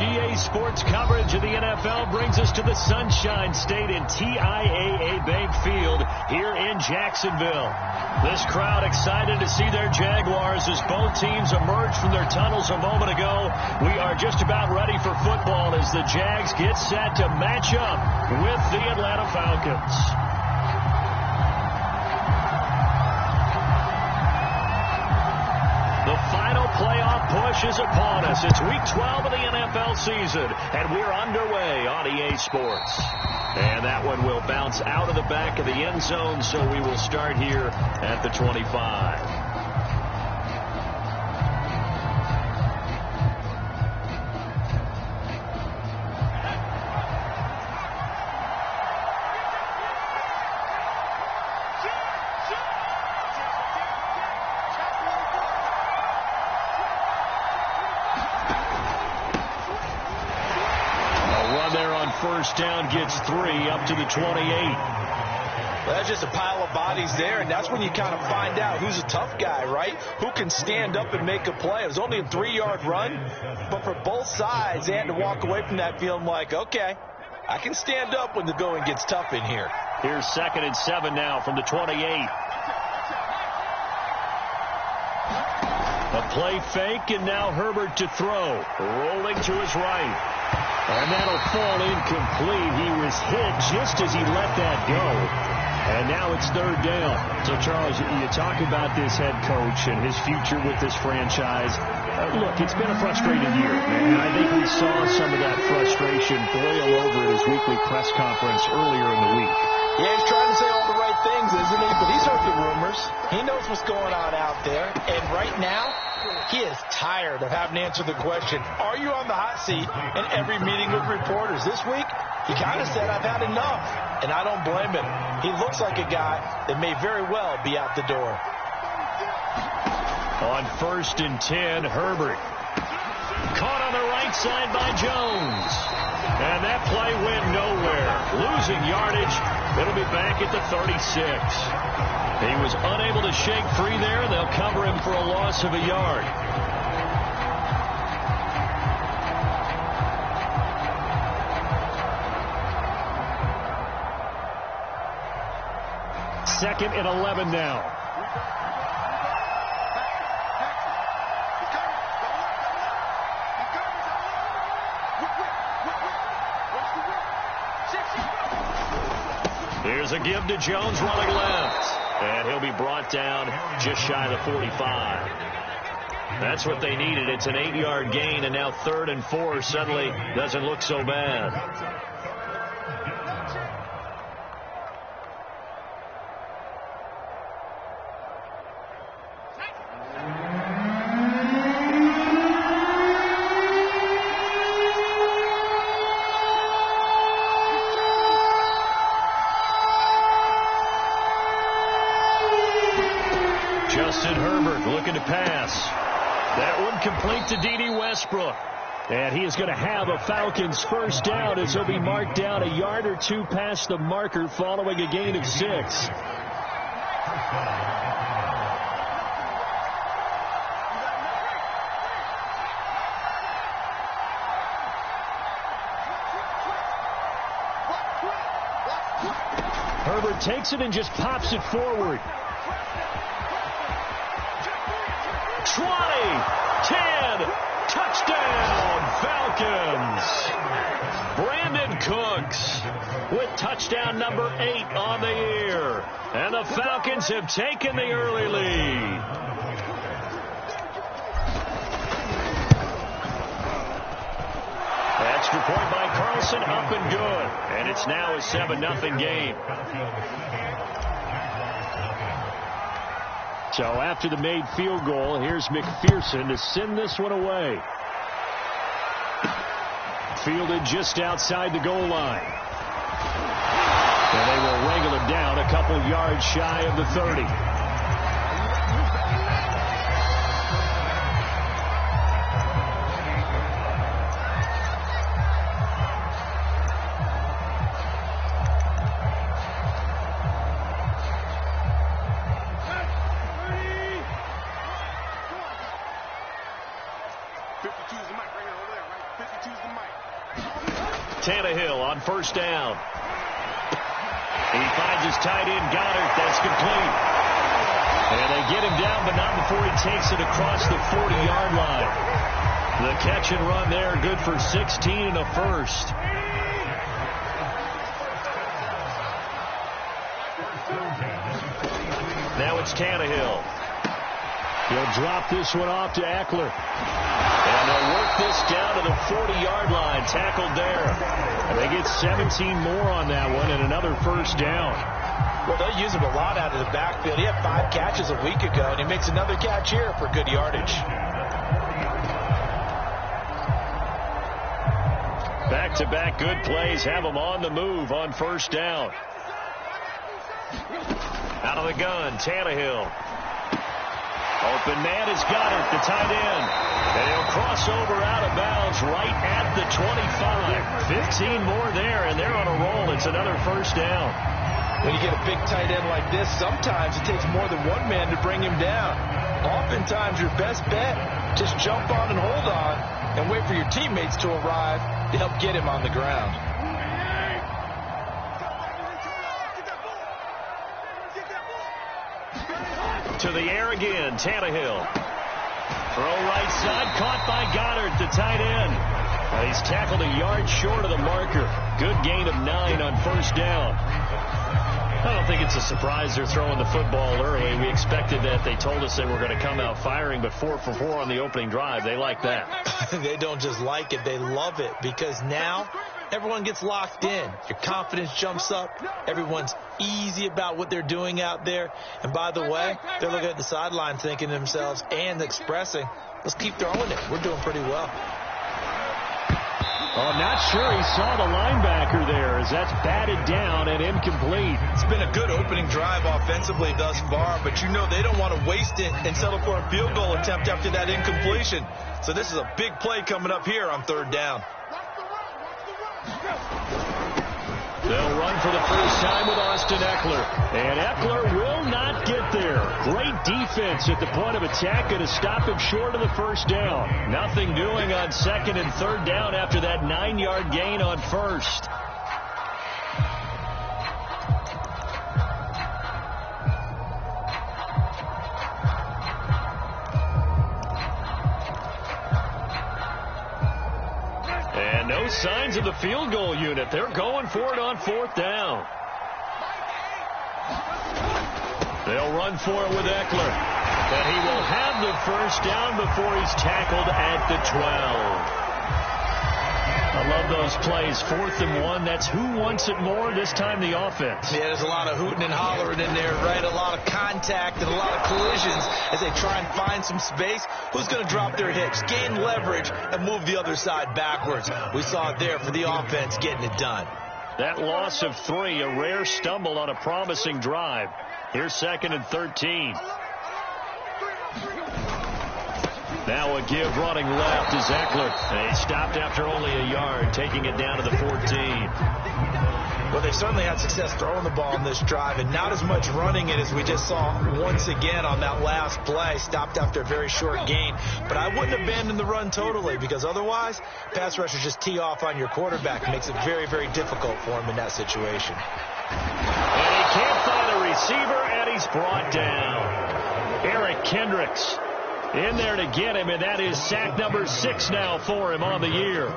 EA Sports coverage of the NFL brings us to the Sunshine State and TIAA Bank Field here in Jacksonville. This crowd excited to see their Jaguars as both teams emerged from their tunnels a moment ago. We are just about ready for football as the Jags get set to match up with the Atlanta Falcons. The final playoff push is upon us. It's week 12 of the NFL season, and we're underway on EA Sports. And that one will bounce out of the back of the end zone, so we will start here at the 25. First down gets 3 up to the 28. Well, that's just a pile of bodies there, and that's when you kind of find out who's a tough guy, right? Who can stand up and make a play. It was only a 3-yard run, but for both sides, they had to walk away from that feeling like, okay, I can stand up when the going gets tough in here. Here's 2nd and 7 now from the 28. A play fake, and now Herbert to throw. Rolling to his right. And that'll fall incomplete. He was hit just as he let that go. And now it's 3rd down. So, Charles, you talk about this head coach and his future with this franchise. Look, it's been a frustrating year, and I think we saw some of that frustration boil over at his weekly press conference earlier in the week. Yeah, he's trying to say all the right things, isn't he? But he's heard the rumors. He knows what's going on out there. And right now, he is tired of having to answer the question, are you on the hot seat in every meeting with reporters? This week, he kind of said, I've had enough. And I don't blame him. He looks like a guy that may very well be out the door. On 1st and 10, Herbert. Caught on the right side by Jones. And that play went nowhere. Losing yardage. It'll be back at the 36. He was unable to shake free there. They'll cover him for a loss of a yard. Second and 11 now. Here's a give to Jones running left. And he'll be brought down just shy of the 45. That's what they needed. It's an 8-yard gain, and now 3rd and 4 suddenly doesn't look so bad. Herbert looking to pass. That one complete to D.D. Westbrook. And he is going to have a Falcons first down as he'll be marked down a yard or two past the marker following a gain of 6. Herbert takes it and just pops it forward. 20, 10, touchdown, Falcons. Brandon Cooks with touchdown number 8 on the year. And the Falcons have taken the early lead. Extra point by Carlson, up and good. And it's now a 7-0 game. So after the made field goal, here's McPherson to send this one away. Fielded just outside the goal line. And they will wrangle him down a couple yards shy of the 30. Choose the mic right here over there, right? Tannehill on first down. He finds his tight end, Goddard. That's complete. And they get him down, but not before he takes it across the 40-yard line. The catch and run there, good for 16 and a first. Now it's Tannehill. He'll drop this one off to Eckler. And they'll work this down to the 40-yard line, tackled there. And they get 17 more on that one and another first down. Well, they'll use him a lot out of the backfield. He had 5 catches a week ago, and he makes another catch here for good yardage. Back-to-back good plays have him on the move on first down. Out of the gun, Tannehill. Open man has got it, the tight end. And he'll cross over out of bounds right at the 25. 15 more there, and they're on a roll. It's another first down. When you get a big tight end like this, sometimes it takes more than one man to bring him down. Oftentimes, your best bet, just jump on and hold on and wait for your teammates to arrive to help get him on the ground. To the air again, Tannehill. Throw right side, caught by Goddard, the tight end. He's tackled a yard short of the marker. Good gain of 9 on first down. I don't think it's a surprise they're throwing the football early. We expected that. They told us they were going to come out firing, but 4 for 4 on the opening drive. They like that. They don't just like it, they love it, because now everyone gets locked in. Your confidence jumps up. Everyone's easy about what they're doing out there. And by the way, they're looking at the sideline thinking to themselves and expressing, let's keep throwing it. We're doing pretty well. Oh, not sure he saw the linebacker there as that's batted down and incomplete. It's been a good opening drive offensively thus far, but you know they don't want to waste it and settle for a field goal attempt after that incompletion. So this is a big play coming up here on third down. They'll run for the first time with Austin Eckler. And Eckler will not get there. Great defense at the point of attack, going to stop him short of the first down. Nothing doing on second and third down after that 9-yard gain on first. And no signs of the field goal unit. They're going for it on fourth down. They'll run for it with Eckler. And he will have the first down before he's tackled at the 12. I love those plays. 4th and 1. That's who wants it more, this time the offense. Yeah, there's a lot of hooting and hollering in there, right? A lot of contact and a lot of collisions as they try and find some space. Who's going to drop their hips, gain leverage, and move the other side backwards? We saw it there for the offense getting it done. That loss of 3, a rare stumble on a promising drive. Here's 2nd and 13. Now a give running left is Eckler. And he stopped after only a yard, taking it down to the 14. Well, they've certainly had success throwing the ball in this drive, and not as much running it as we just saw once again on that last play. Stopped after a very short gain. But I wouldn't abandon the run totally, because otherwise, pass rushers just tee off on your quarterback. It makes it very, very difficult for him in that situation. And he can't find a receiver, and he's brought down. Eric Kendricks in there to get him, and that is sack number 6 now for him on the year.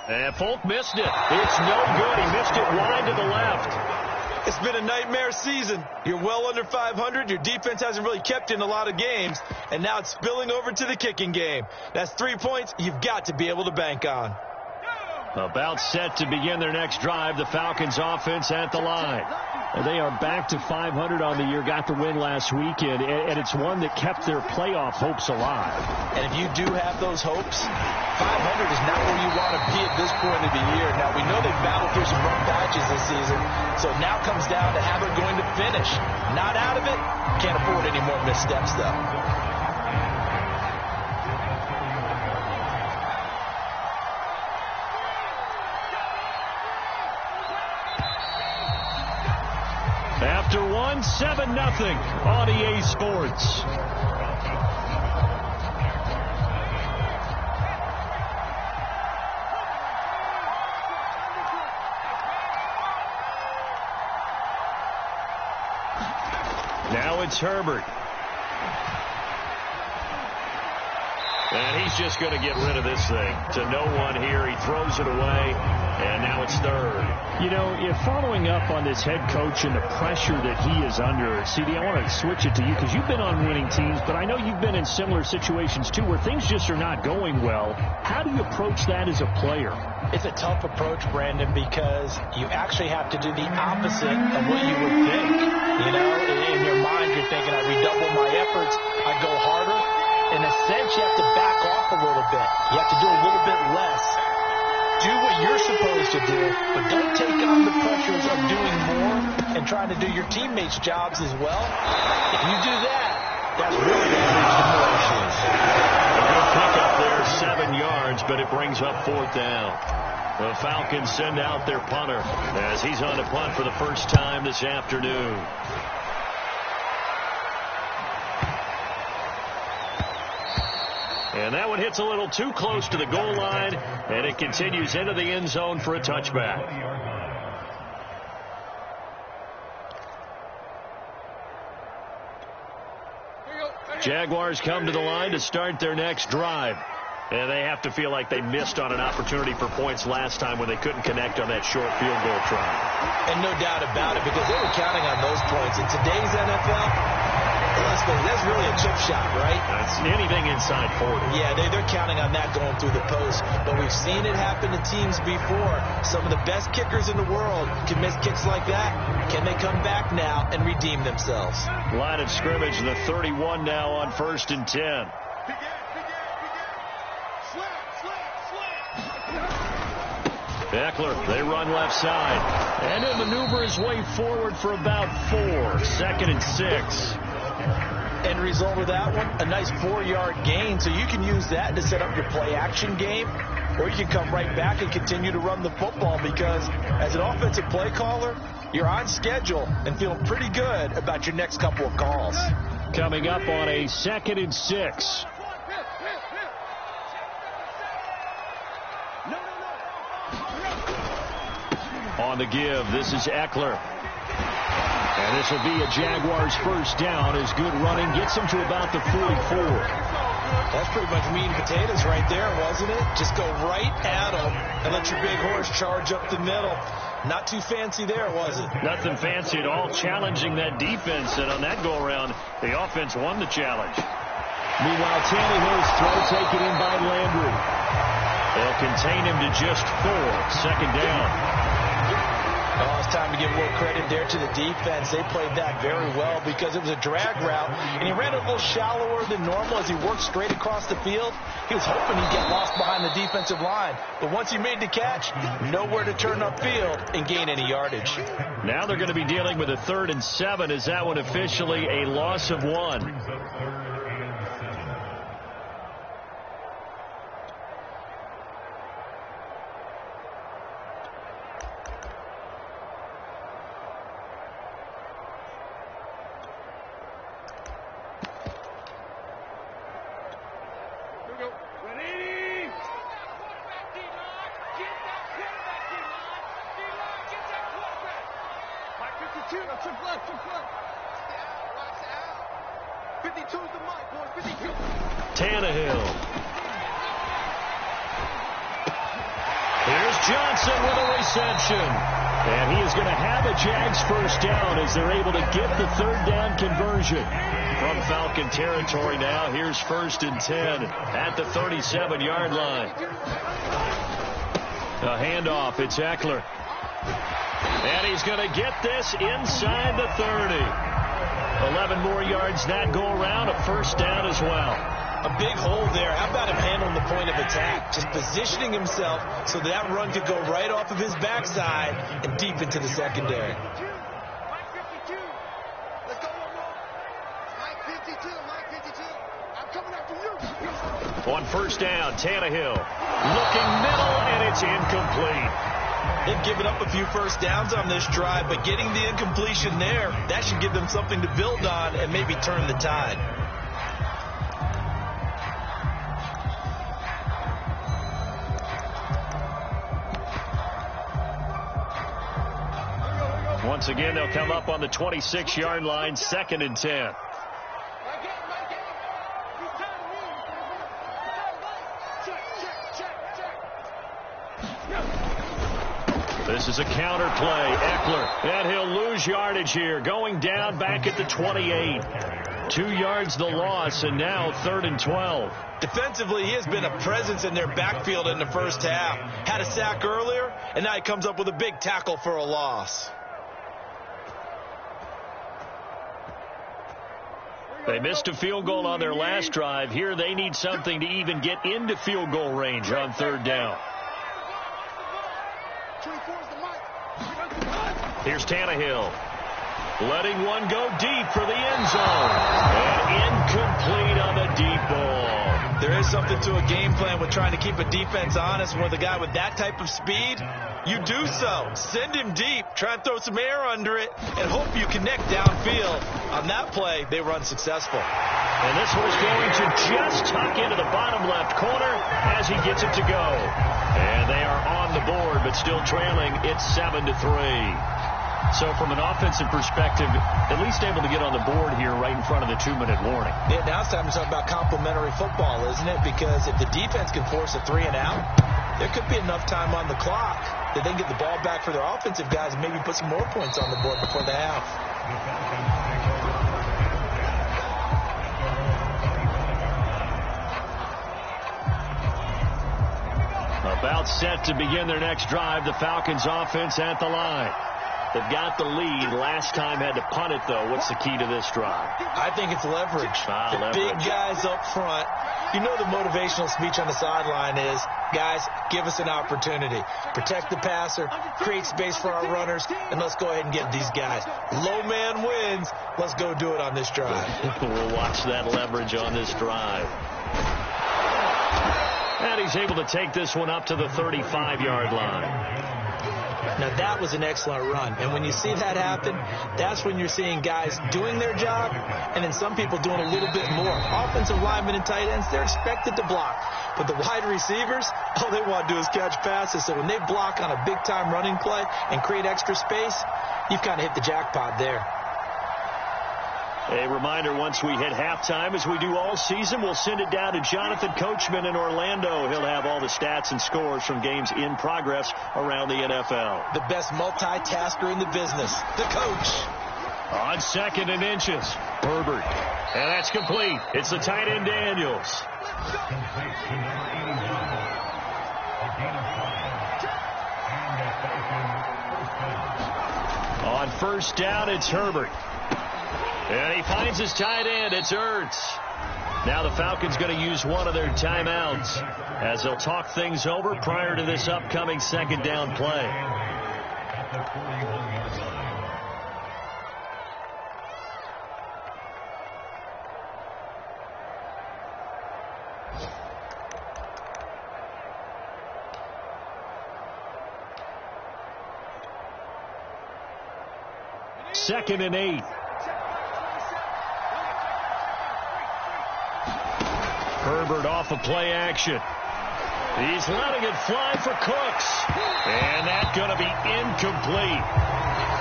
And Folk missed it. It's no good. He missed it wide to the left. It's been a nightmare season. You're well under 500. Your defense hasn't really kept you in a lot of games, and now it's spilling over to the kicking game. That's 3 points you've got to be able to bank on. About set to begin their next drive. The Falcons offense at the line. They are back to 500 on the year, got the win last weekend, and it's one that kept their playoff hopes alive. And if you do have those hopes, 500 is not where you want to be at this point of the year. Now, we know they've battled through some rough patches this season, so it now comes down to how they're going to finish. Not out of it. Can't afford any more missteps, though. After 1, won 7-0 on EA Sports. Now it's Herbert. And he's just going to get rid of this thing. To no one here. He throws it away. And now it's third. You know, if following up on this head coach and the pressure that he is under, CD, I want to switch it to you because you've been on winning teams, but I know you've been in similar situations too where things just are not going well. How do you approach that as a player? It's a tough approach, Brandon, because you actually have to do the opposite of what you would think. You know, in your mind, you're thinking, I redouble my efforts, I go harder. In a sense, you have to back off a little bit. You have to do a little bit less. Do what you're supposed to do, but don't take on the pressures of doing more and trying to do your teammates' jobs as well. If you do that, that's really going to reach the more issues. A good pickup there, 7 yards, but it brings up 4th down. The Falcons send out their punter as he's on to punt for the first time this afternoon. And that one hits a little too close to the goal line, and it continues into the end zone for a touchback. Jaguars come to the line to start their next drive. And they have to feel like they missed on an opportunity for points last time when they couldn't connect on that short field goal try. And no doubt about it, because they were counting on those points. In today's NFL, that's really a chip shot, right? That's anything inside 40. Yeah, they're counting on that going through the post. But we've seen it happen to teams before. Some of the best kickers in the world can miss kicks like that. Can they come back now and redeem themselves? Line of scrimmage, the 31 now on 1st and 10. Eckler, they run left side. And he'll maneuver his way forward for about 4. 2nd and 6. End result of that one, a nice 4-yard gain. So you can use that to set up your play-action game. Or you can come right back and continue to run the football because as an offensive play caller, you're on schedule and feeling pretty good about your next couple of calls. Coming up on a 2nd and 6. On the give, this is Eckler. And this will be a Jaguars first down as good running gets him to about the 44. That's pretty much meat and potatoes right there, wasn't it? Just go right at him and let your big horse charge up the middle. Not too fancy there, was it? Nothing fancy at all, challenging that defense. And on that go-around, the offense won the challenge. Meanwhile, Tannehill's throw taken in by Landry. They'll contain him to just 4. 2nd down. Oh, it's time to give a little credit there to the defense. They played that very well because it was a drag route, and he ran a little shallower than normal as he worked straight across the field. He was hoping he'd get lost behind the defensive line, but once he made the catch, nowhere to turn upfield and gain any yardage. Now they're going to be dealing with a 3rd and 7 as that one officially a loss of 1. Tannehill. Here's Johnson with a reception. And he is going to have a Jags first down as they're able to get the 3rd down conversion. From Falcon territory now, here's 1st and 10 at the 37-yard line. A handoff, it's Eckler. And he's going to get this inside the 30. 11 more yards that go around, a first down as well. A big hole there. How about him handling the point of attack? Just positioning himself so that run could go right off of his backside and deep into the secondary. Mike 52. Let's go one more. Mike 52. Mike 52. I'm coming after you. On first down, Tannehill looking middle, and it's incomplete. They've given up a few first downs on this drive, but getting the incompletion there, that should give them something to build on and maybe turn the tide. Once again, they'll come up on the 26-yard line, 2nd and 10. This is a counter play. Eckler, and he'll lose yardage here. Going down back at the 28. 2 yards the loss, and now 3rd and 12. Defensively, he has been a presence in their backfield in the first half. Had a sack earlier, and now he comes up with a big tackle for a loss. They missed a field goal on their last drive. Here they need something to even get into field goal range on 3rd down. Here's Tannehill. Letting one go deep for the end zone. And incomplete on the deep ball. There is something to a game plan with trying to keep a defense honest. And with a guy with that type of speed, you do so. Send him deep. Try and throw some air under it and hope you connect downfield. On that play, they run successful. And this one's going to just tuck into the bottom left corner as he gets it to go. And they are on the board, but still trailing. It's 7-3. So from an offensive perspective, at least able to get on the board here right in front of the 2-minute warning. Yeah, now it's time to talk about complementary football, isn't it? Because if the defense can force a 3-and-out, there could be enough time on the clock that they can get the ball back for their offensive guys and maybe put some more points on the board before the half. About set to begin their next drive, the Falcons offense at the line. They've got the lead. Last time had to punt it, though. What's the key to this drive? I think it's leverage. Big guys up front. You know the motivational speech on the sideline is, guys, give us an opportunity. Protect the passer, create space for our runners, and let's go ahead and get these guys. Low man wins. Let's go do it on this drive. We'll watch that leverage on this drive. And he's able to take this one up to the 35-yard line. Now, that was an excellent run. And when you see that happen, that's when you're seeing guys doing their job and then some people doing a little bit more. Offensive linemen and tight ends, they're expected to block. But the wide receivers, all they want to do is catch passes. So when they block on a big-time running play and create extra space, you've kind of hit the jackpot there. A reminder, once we hit halftime, as we do all season, we'll send it down to Jonathan Coachman in Orlando. He'll have all the stats and scores from games in progress around the NFL. The best multitasker in the business, the coach. On 2nd and inches, Herbert. And that's complete. It's the tight end, Daniels. On 1st down, it's Herbert. And he finds his tight end. It's Ertz. Now the Falcons going to use one of their timeouts as they'll talk things over prior to this upcoming 2nd down play. Second and 8. Herbert off of play action. He's letting it fly for Cooks. And that's going to be incomplete.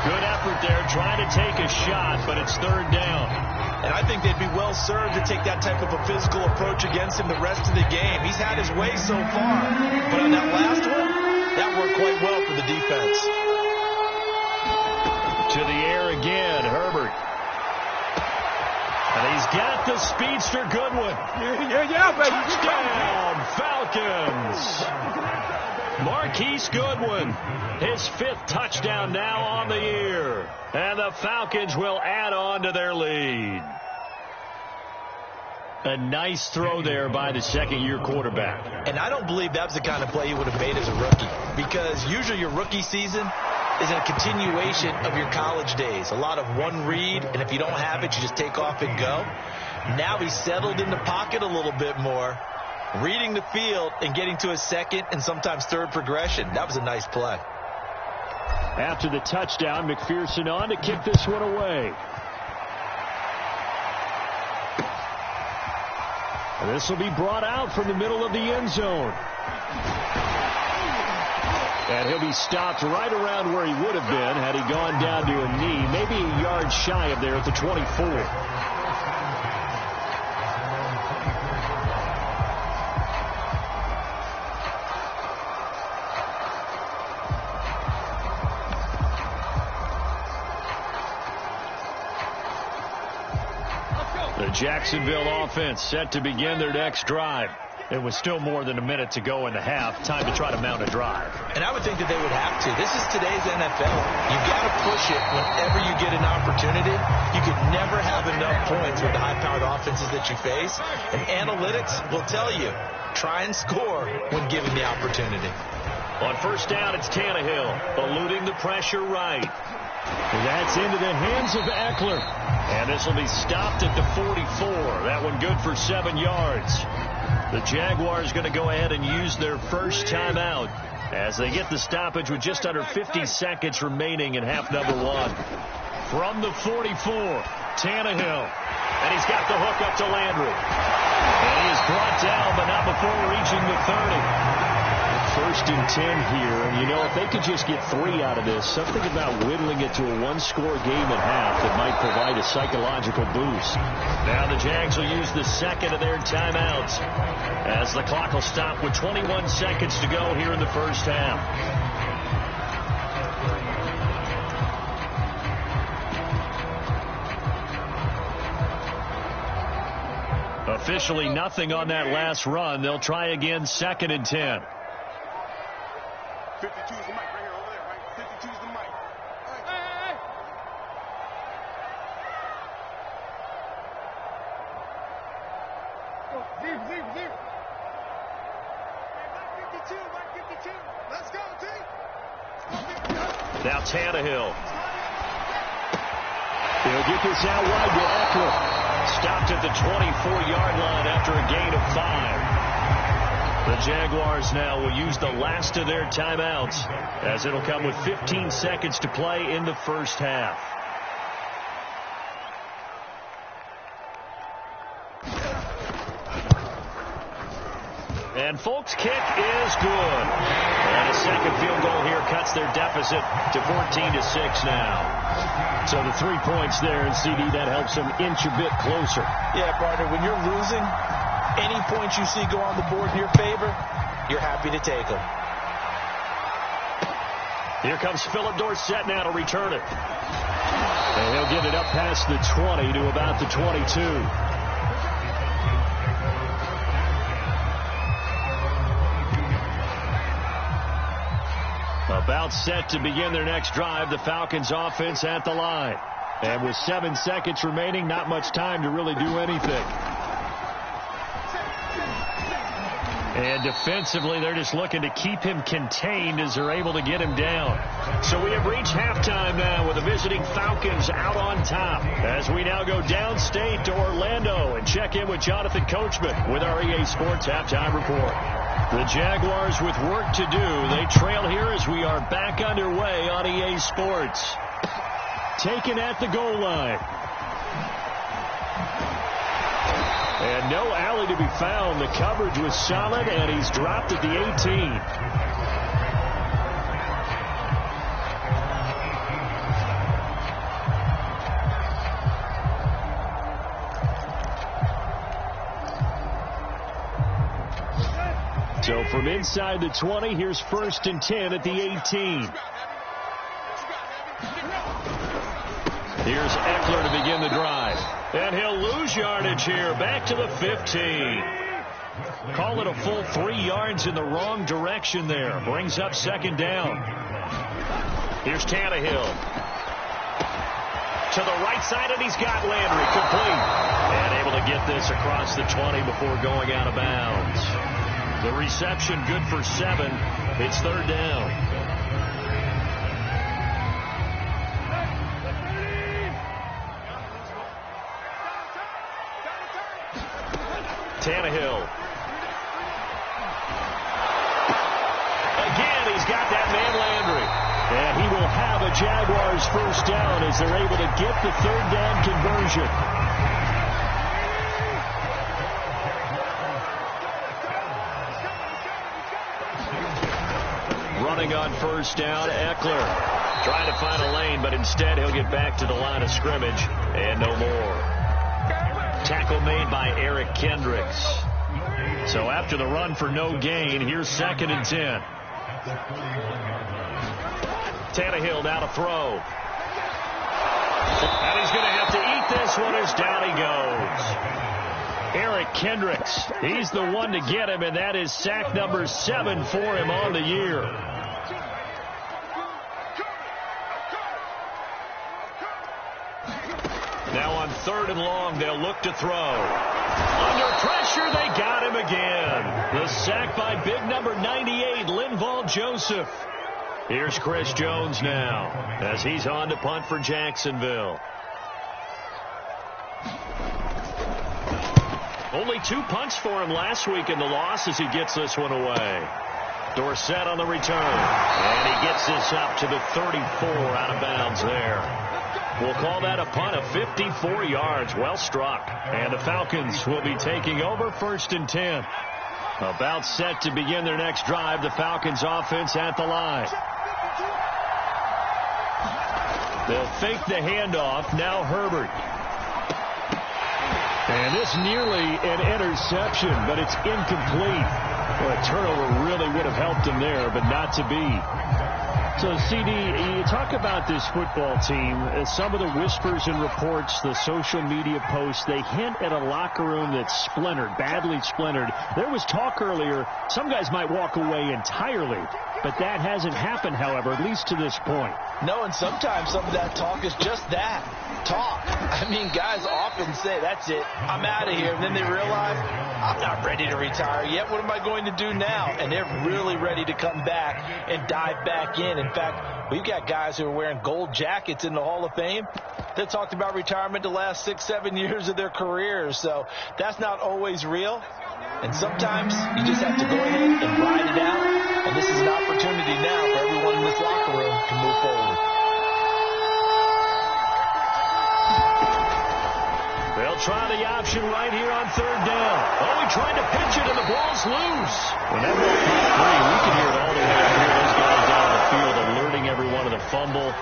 Good effort there trying to take a shot, but it's 3rd down. And I think they'd be well served to take that type of a physical approach against him the rest of the game. He's had his way so far. But on that last one, that worked quite well for the defense. To the air again, Herbert. And he's got the speedster Goodwin. Yeah, baby. Touchdown, Falcons. Marquise Goodwin, his 5th touchdown now on the year. And the Falcons will add on to their lead. A nice throw there by the 2nd-year quarterback. And I don't believe that was the kind of play he would have made as a rookie. Because usually your rookie season is a continuation of your college days. A lot of one read, and if you don't have it, you just take off and go. Now he's settled in the pocket a little bit more, reading the field and getting to his 2nd and sometimes 3rd progression. That was a nice play. After the touchdown, McPherson on to kick this one away. And this will be brought out from the middle of the end zone. And he'll be stopped right around where he would have been had he gone down to a knee, maybe a yard shy of there at the 24. The Jacksonville offense set to begin their next drive. It was still more than a minute to go in the half. Time to try to mount a drive. And I would think that they would have to. This is today's NFL. You've got to push it whenever you get an opportunity. You can never have enough points with the high-powered offenses that you face. And analytics will tell you, try and score when given the opportunity. On first down, it's Tannehill, eluding the pressure right. That's into the hands of Eckler. And this will be stopped at the 44. That one good for 7 yards. The Jaguars going to go ahead and use their first timeout as they get the stoppage with just under 50 seconds remaining in half number 1. From the 44, Tannehill. And he's got the hook up to Landry. And he is brought down, but not before reaching the 30. First and 10 here, and you know, if they could just get 3 out of this, something about whittling it to a one-score game at half that might provide a psychological boost. Now the Jags will use the second of their timeouts as the clock will stop with 21 seconds to go here in the first half. Officially nothing on that last run. They'll try again, second and 10. 52 is the mic right here, over there, right? 52 is the mic. Hey. Zero. Mic 52. Let's go, team. Now Tannehill. He'll get this out wide to Eckler. Stopped at the 24-yard line after a gain of 5. The Jaguars now will use the last of their timeouts as it'll come with 15 seconds to play in the first half. And folks, kick is good. And a second field goal here cuts their deficit to 14-6 now. So the 3 points there, and CD, that helps them inch a bit closer. Yeah, partner, when you're losing, any points you see go on the board in your favor, you're happy to take them. Here comes Philip Dorsett now to return it. And he'll get it up past the 20 to about the 22. About set to begin their next drive, the Falcons offense at the line. And with 7 seconds remaining, not much time to really do anything. And defensively, they're just looking to keep him contained as they're able to get him down. So we have reached halftime now with the visiting Falcons out on top. As we now go downstate to Orlando and check in with Jonathan Coachman with our EA Sports Halftime Report. The Jaguars with work to do. They trail here as we are back underway on EA Sports. Taken at the goal line. And no alley to be found. The coverage was solid, and he's dropped at the 18. So from inside the 20, here's first and 10 at the 18. Here's Eckler to begin the drive. And he'll lose yardage here. Back to the 15. Call it a full 3 yards in the wrong direction there. Brings up second down. Here's Tannehill. To the right side, and he's got Landry complete. And able to get this across the 20 before going out of bounds. The reception good for 7. It's third down. Tannehill. Again, he's got that man Landry. And he will have Jaguars first down as they're able to get the third down conversion. Running on first down, Eckler trying to find a lane, but instead he'll get back to the line of scrimmage and no more. Tackle made by Eric Kendricks. So after the run for no gain, here's 2nd and 10. Tannehill now to throw. And he's going to have to eat this one as down he goes. Eric Kendricks, he's the one to get him, and that is sack number 7 for him on the year. Now on 3rd and long, they'll look to throw. Under pressure, they got him again. The sack by big number 98, Linval Joseph. Here's Chris Jones now as he's on to punt for Jacksonville. Only 2 punts for him last week in the loss as he gets this one away. Dorsett on the return. And he gets this up to the 34 out of bounds there. We'll call that a punt of 54 yards. Well struck. And the Falcons will be taking over 1st and 10. About set to begin their next drive. The Falcons offense at the line. They'll fake the handoff. Now Herbert. And this nearly an interception, but it's incomplete. Well, a turnover really would have helped him there, but not to be. So, CD, you talk about this football team. Some of the whispers and reports, the social media posts, they hint at a locker room that's splintered, badly splintered. There was talk earlier, some guys might walk away entirely, but that hasn't happened, however, at least to this point. No, and sometimes some of that talk is just that, talk. I mean, guys often say, that's it, I'm out of here. And then they realize, I'm not ready to retire yet. What am I going to do now? And they're really ready to come back and dive back in. In fact, we've got guys who are wearing gold jackets in the Hall of Fame that talked about retirement the last 6-7 years of their careers. So that's not always real. And sometimes you just have to go ahead and ride it out. And this is an opportunity now for everyone in this locker room to move forward. They'll try the option right here on 3rd down. Oh, he tried to pitch it, and the ball's loose. When that ball caught free, we can hear it all the way out here. Those guys down the field alerting everyone of the fumble.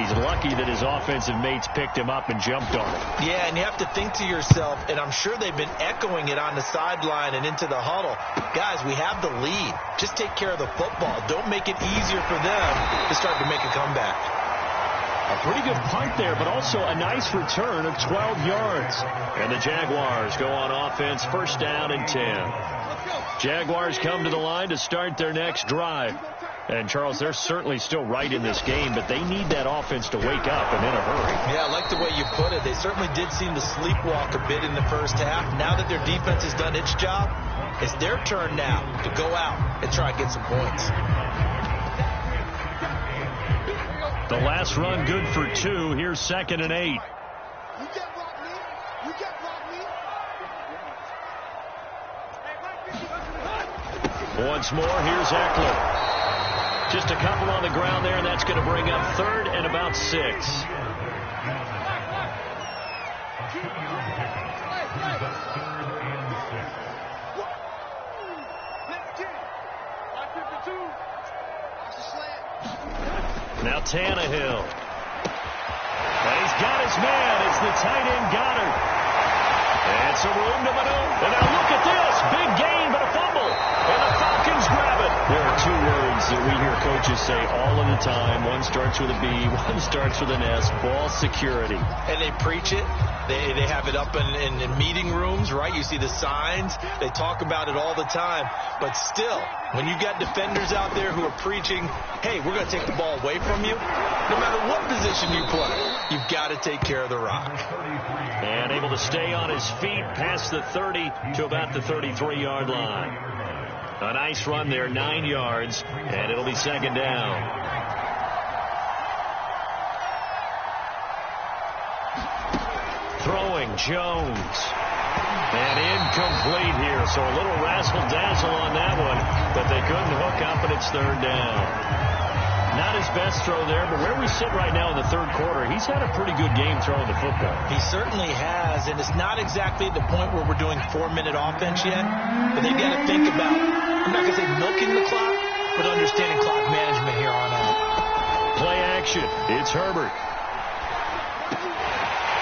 He's lucky that his offensive mates picked him up and jumped on it. Yeah, and you have to think to yourself, and I'm sure they've been echoing it on the sideline and into the huddle. Guys, we have the lead. Just take care of the football. Don't make it easier for them to start to make a comeback. A pretty good punt there, but also a nice return of 12 yards. And the Jaguars go on offense, 1st down and 10. Jaguars come to the line to start their next drive. And, Charles, they're certainly still right in this game, but they need that offense to wake up and in a hurry. Yeah, I like the way you put it. They certainly did seem to sleepwalk a bit in the first half. Now that their defense has done its job, it's their turn now to go out and try and get some points. The last run good for 2. Here's 2nd and 8. You can't block me. You can't block me. Once more, here's Eckler. Just a couple on the ground there, and that's going to bring up 3rd and about 6. Now Tannehill. And he's got his man. It's the tight end Goddard. And some room to maneuver. And now look at this. Big gain, but a fumble. And the Falcons grab it. There are 2 words that we hear coaches say all of the time. One starts with a B, one starts with an S. Ball security. And they preach it. They have it up in meeting rooms, right? You see the signs. They talk about it all the time. But still, when you got defenders out there who are preaching, hey, we're going to take the ball away from you, no matter what position you play, you've got to take care of the rock. And able to stay on his feet past the 30 to about the 33-yard line. A nice run there, 9 yards, and it'll be 2nd down. Throwing Jones. And incomplete here, so a little razzle-dazzle on that one, but they couldn't hook up, and it's 3rd down. Not his best throw there, but where we sit right now in the third quarter, he's had a pretty good game throwing the football. He certainly has, and it's not exactly the point where we're doing 4-minute offense yet, but they've got to think about, I'm not going to say milking the clock, but understanding clock management here on out. Play action. It's Herbert.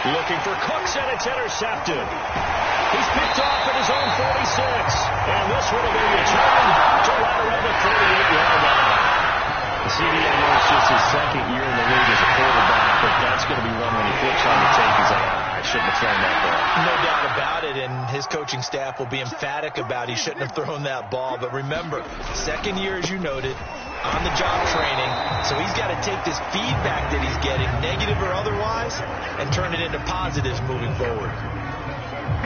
Looking for Cooks, and it's intercepted. He's picked off at his own 46, and this one will be returned to right around the 38-yard line. CD, I know it's just his second year in the league as a quarterback, but that's going to be one when he flips on the tape. He's like, I shouldn't have thrown that ball. No doubt about it, and his coaching staff will be emphatic about he shouldn't have thrown that ball. But remember, second year, as you noted, on-the-job training, so he's got to take this feedback that he's getting, negative or otherwise, and turn it into positives moving forward.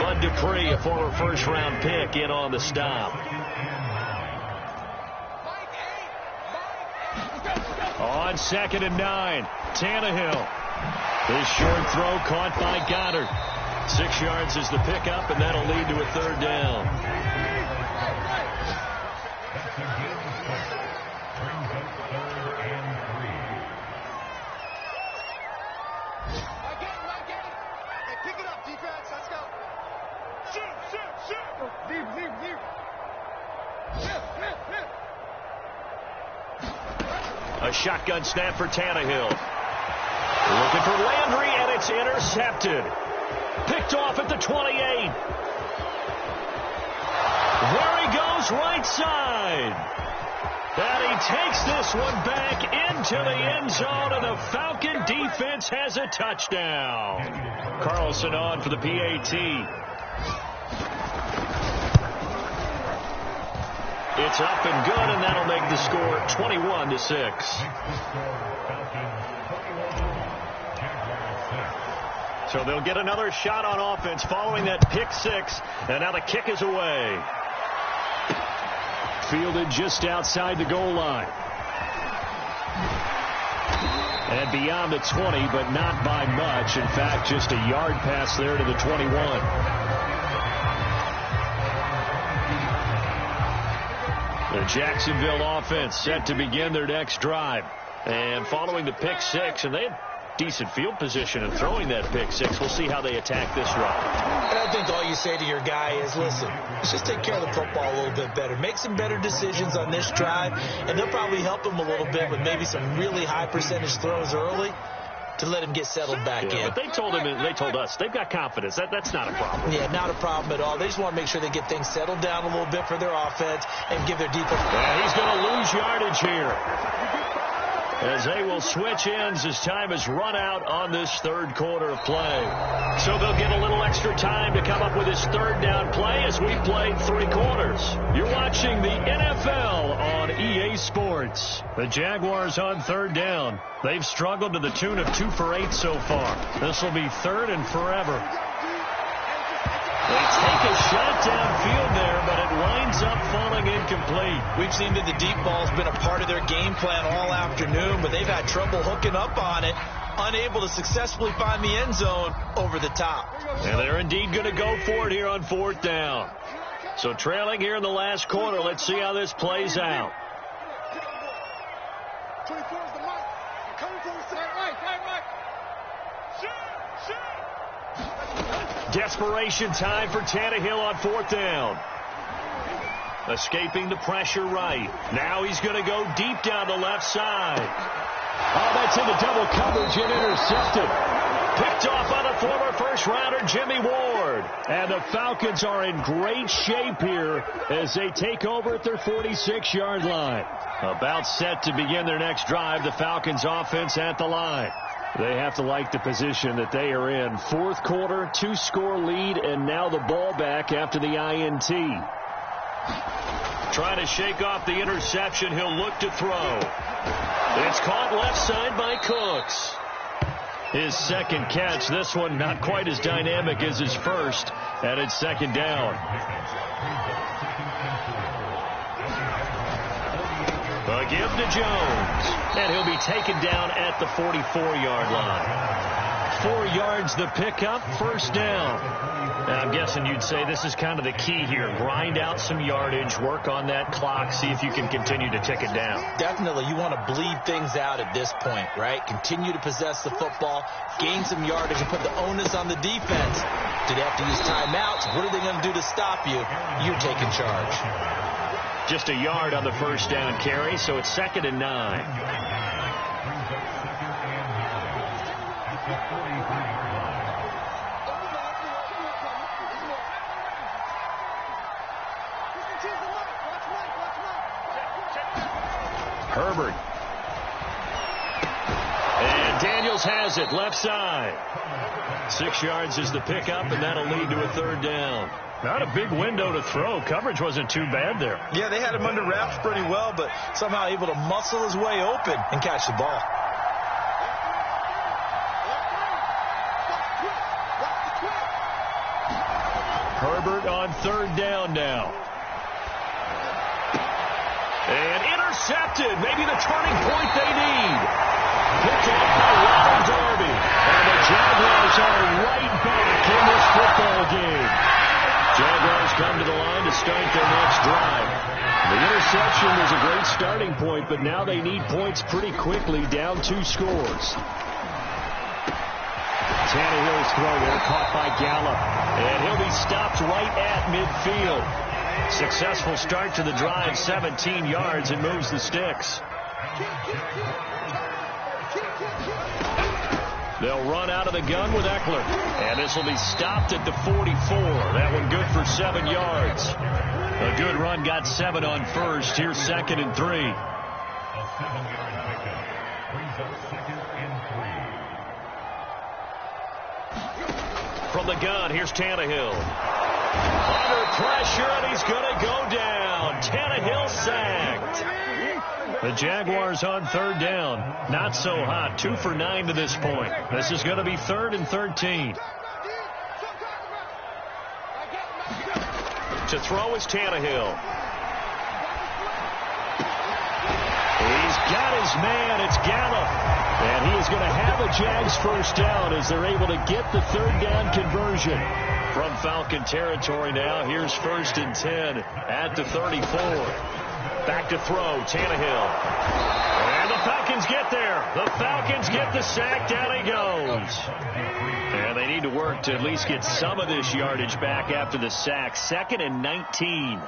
Bud Dupree, a former first-round pick, in on the stop. On 2nd and 9, Tannehill. His short throw caught by Goddard. 6 yards is the pickup, and that'll lead to a third down. Hey, pick it up, defense. Let's go. Shoot. Leave. A shotgun snap for Tannehill. Looking for Landry, and it's intercepted. Picked off at the 28. There he goes, right side. And he takes this one back into the end zone, and the Falcon defense has a touchdown. Carlson on for the PAT. It's up and good, and that'll make the score 21-6. So they'll get another shot on offense following that pick six, and now the kick is away. Fielded just outside the goal line. And beyond the 20, but not by much. In fact, just a yard pass there to the 21. The Jacksonville offense set to begin their next drive. And following the pick six, and they have decent field position in throwing that pick six. We'll see how they attack this run. And I think all you say to your guy is, listen, let's just take care of the football a little bit better. Make some better decisions on this drive, and they'll probably help him a little bit with maybe some really high percentage throws early to let him get settled back in. But they told him, and they told us, they've got confidence. That's not a problem. Yeah, not a problem at all. They just want to make sure they get things settled down a little bit for their offense and give their defense. Yeah, he's going to lose yardage here, as they will switch ends as time is run out on this third quarter of play. So they'll get a little extra time to come up with his third down play as we played 3 quarters. You're watching the NFL on EA Sports. The Jaguars on third down. They've struggled to the tune of 2 for 8 so far. This will be third and forever. They take a shot downfield there, but it winds up falling incomplete. We've seen that the deep ball's been a part of their game plan all afternoon, but they've had trouble hooking up on it, unable to successfully find the end zone over the top. And they're indeed going to go for it here on 4th down. So trailing here in the last quarter, let's see how this plays out. 24 is the mark. Coming for us. Right. Shoot. Desperation time for Tannehill on 4th down. Escaping the pressure right. Now he's going to go deep down the left side. Oh, that's into double coverage and intercepted. Picked off by the former first-rounder Jimmy Ward. And the Falcons are in great shape here as they take over at their 46-yard line. About set to begin their next drive, the Falcons offense at the line. They have to like the position that they are in. 4th quarter, 2-score lead, and now the ball back after the INT. Trying to shake off the interception. He'll look to throw. It's caught left side by Cooks. His second catch. This one not quite as dynamic as his first, and it's 2nd down. A give to Jones, and he'll be taken down at the 44-yard line. 4 yards the pickup, first down. Now, I'm guessing you'd say this is kind of the key here. Grind out some yardage, work on that clock, see if you can continue to tick it down. Definitely. You want to bleed things out at this point, right? Continue to possess the football, gain some yardage, and put the onus on the defense. Do they have to use timeouts? What are they going to do to stop you? You're taking charge. Just a yard on the first down carry, so it's 2nd and 9. Herbert. And Daniels has it, left side. 6 yards is the pickup, and that'll lead to a 3rd down. Not a big window to throw. Coverage wasn't too bad there. Yeah, they had him under wraps pretty well, but somehow able to muscle his way open and catch the ball. Herbert on 3rd down now. And intercepted. Maybe the turning point they need. Picked off by Ronald Darby. And the Jaguars are right back in this football game. Jaguars come to the line to start their next drive. The interception was a great starting point, but now they need points pretty quickly, down 2 scores. Tannehill's throw there, caught by Gallup. And he'll be stopped right at midfield. Successful start to the drive, 17 yards, and moves the sticks. They'll run out of the gun with Eckler. And this will be stopped at the 44. That one good for 7 yards. A good run, got 7 on first. Here's 2nd and 3. From the gun, here's Tannehill. Under pressure, and he's going to go down. Tannehill sacked. The Jaguars on 3rd down. Not so hot. 2 for 9 to this point. This is going to be 3rd and 13. To throw is Tannehill. He's got his man. It's Gallup. And he is going to have a Jags first down as they're able to get the 3rd down conversion. From Falcon territory now, here's 1st and 10 at the 34. Back to throw, Tannehill. And the Falcons get there. The Falcons get the sack. Down he goes. And they need to work to at least get some of this yardage back after the sack. 2nd and 19.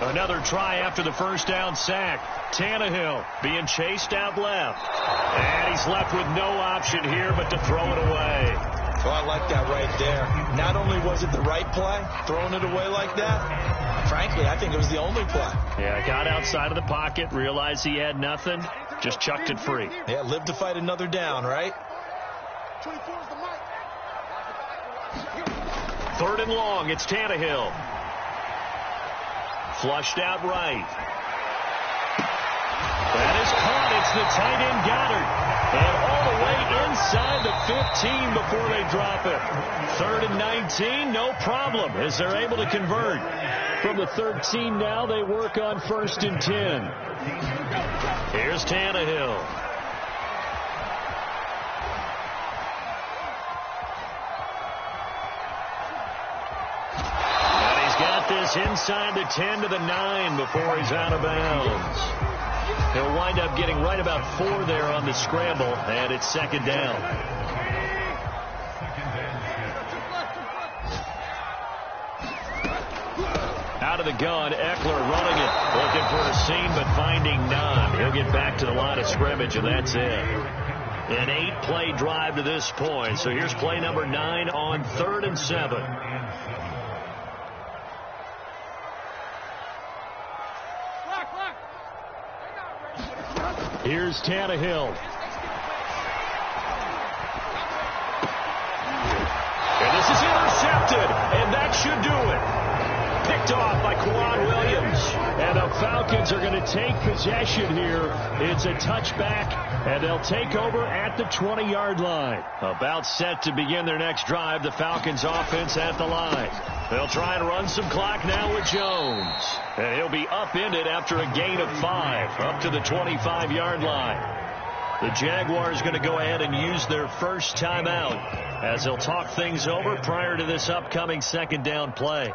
Another try after the first down sack. Tannehill being chased out left. And he's left with no option here but to throw it away. Oh, I like that right there. Not only was it the right play, throwing it away like that, frankly, I think it was the only play. Yeah, got outside of the pocket, realized he had nothing, just chucked it free. Yeah, live to fight another down, right? 3rd and long, it's Tannehill. Flushed out right. That is caught. It's the tight end Goddard. And all the way inside the 15 before they drop it. 3rd and 19, no problem as they're able to convert. From the 13 now, they work on 1st and 10. Here's Tannehill. And he's got this inside the 10 to the 9 before he's out of bounds. He'll wind up getting right about 4 there on the scramble, and it's 2nd down. Out of the gun, Eckler running it, looking for a seam but finding none. He'll get back to the line of scrimmage, and that's it. An 8-play drive to this point. So here's play number 9 on 3rd and 7. Here's Tannehill. And this is intercepted, and that should do it. Picked off by Quan Williams. And the Falcons are going to take possession here. It's a touchback, and they'll take over at the 20-yard line. About set to begin their next drive, the Falcons offense at the line. They'll try and run some clock now with Jones. And he'll be upended after a gain of 5, up to the 25-yard line. The Jaguars going to go ahead and use their first timeout as they'll talk things over prior to this upcoming second down play.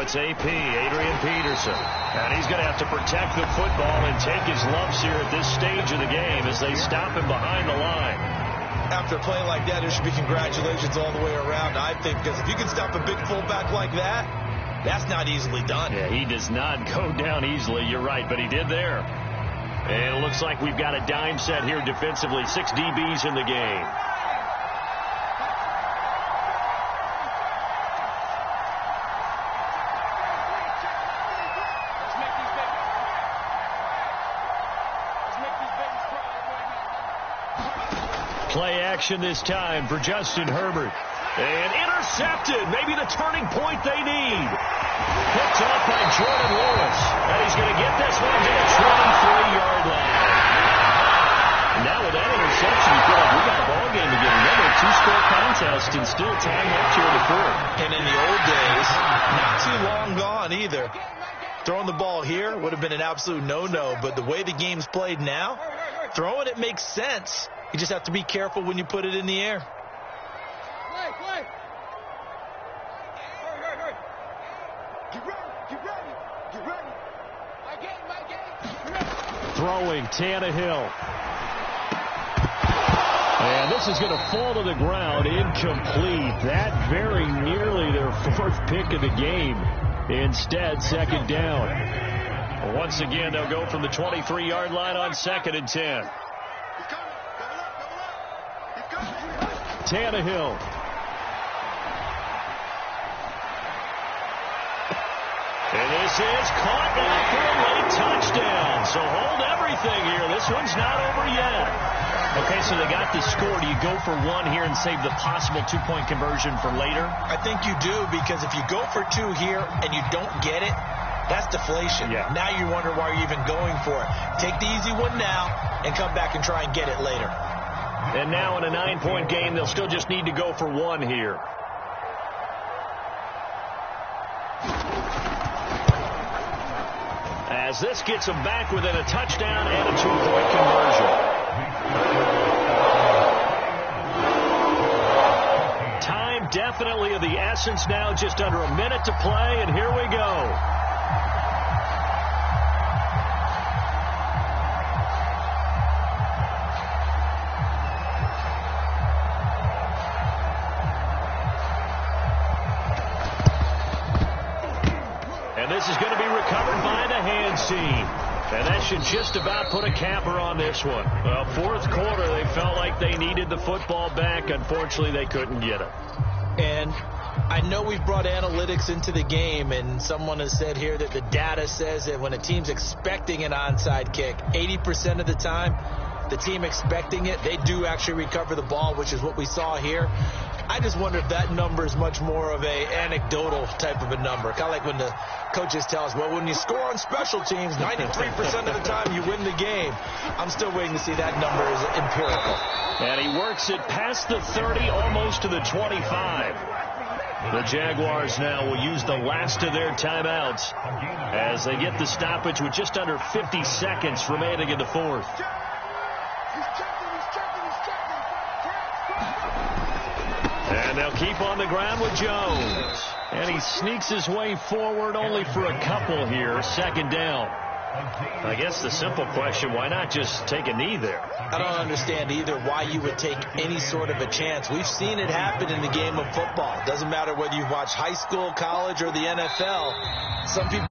It's AP, Adrian Peterson. And he's going to have to protect the football and take his lumps here at this stage of the game as they stop him behind the line. After a play like that, there should be congratulations all the way around, I think, because if you can stop a big fullback like that, that's not easily done. Yeah, he does not go down easily. You're right, but he did there. And it looks like we've got a dime set here defensively. 6 DBs in the game. Play action this time for Justin Herbert. And intercepted. Maybe the turning point they need. Picked up by Jordan Lewis. And he's going to get this one to the 23-yard line. And now with that interception, you feel like we got a ball game again. Another 2-score contest and still time left here in the fourth. And in the old days, not too long gone either. Throwing the ball here would have been an absolute no-no. But the way the game's played now, throwing it makes sense. You just have to be careful when you put it in the air. Wait. Get ready. My game. Throwing Tannehill. And this is going to fall to the ground, incomplete. That very nearly their fourth pick of the game. Instead, second down. Once again, they'll go from the 23-yard line on 2nd and 10. Tannehill. And this is caught now for a late touchdown. So hold everything here. This one's not over yet. Okay, so they got the score. Do you go for one here and save the possible 2-point conversion for later? I think you do, because if you go for 2 here and you don't get it, that's deflation. Yeah. Now you wonder why you're even going for it. Take the easy one now and come back and try and get it later. And now in a 9-point game, they'll still just need to go for 1 here. As this gets them back within a touchdown and a 2-point conversion. Time definitely of the essence now, just under a minute to play, and here we go. This is going to be recovered by the hand team. And that should just about put a capper on this one. Fourth quarter, they felt like they needed the football back. Unfortunately, they couldn't get it. And I know we've brought analytics into the game, and someone has said here that the data says that when a team's expecting an onside kick, 80% of the time, the team expecting it, they do actually recover the ball, which is what we saw here. I just wonder if that number is much more of a anecdotal type of a number. Kind of like when the coaches tell us, well, when you score on special teams, 93% of the time you win the game. I'm still waiting to see that number is empirical. And he works it past the 30, almost to the 25. The Jaguars now will use the last of their timeouts as they get the stoppage with just under 50 seconds remaining in the fourth. And they'll keep on the ground with Jones. And he sneaks his way forward only for a couple here. Second down. I guess the simple question, why not just take a knee there? I don't understand either why you would take any sort of a chance. We've seen it happen in the game of football. It doesn't matter whether you've watched high school, college, or the NFL. Some people